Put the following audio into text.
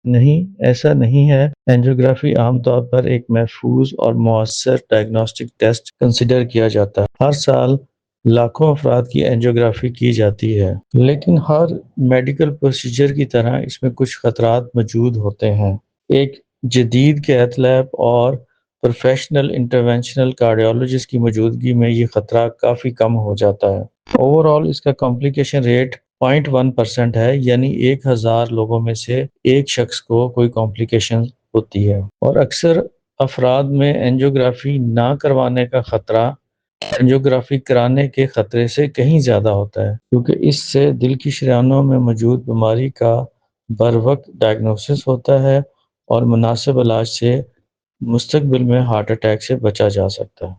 نہیں، ایسا نہیں ہے۔ اینجیوگرافی عام طور پر ایک محفوظ اور مؤثر ڈائگنوسٹک ٹیسٹ کنسیڈر کیا جاتا ہے۔ ہر سال لاکھوں افراد کی اینجیوگرافی کی جاتی ہے، لیکن ہر میڈیکل پروسیجر کی طرح اس میں کچھ خطرات موجود ہوتے ہیں۔ ایک جدید کیتھ لیب اور پروفیشنل انٹرونشنل کارڈیالوجسٹ کی موجودگی میں یہ خطرہ کافی کم ہو جاتا ہے۔ اوور آل اس کا کمپلیکیشن ریٹ 0.1% ہے، یعنی 1000 لوگوں میں سے ایک شخص کو کوئی کمپلیکیشن ہوتی ہے، اور اکثر افراد میں اینجیوگرافی نہ کروانے کا خطرہ اینجیوگرافی کرانے کے خطرے سے کہیں زیادہ ہوتا ہے، کیونکہ اس سے دل کی شریانوں میں موجود بیماری کا بروقت ڈائگنوسس ہوتا ہے اور مناسب علاج سے مستقبل میں ہارٹ اٹیک سے بچا جا سکتا ہے۔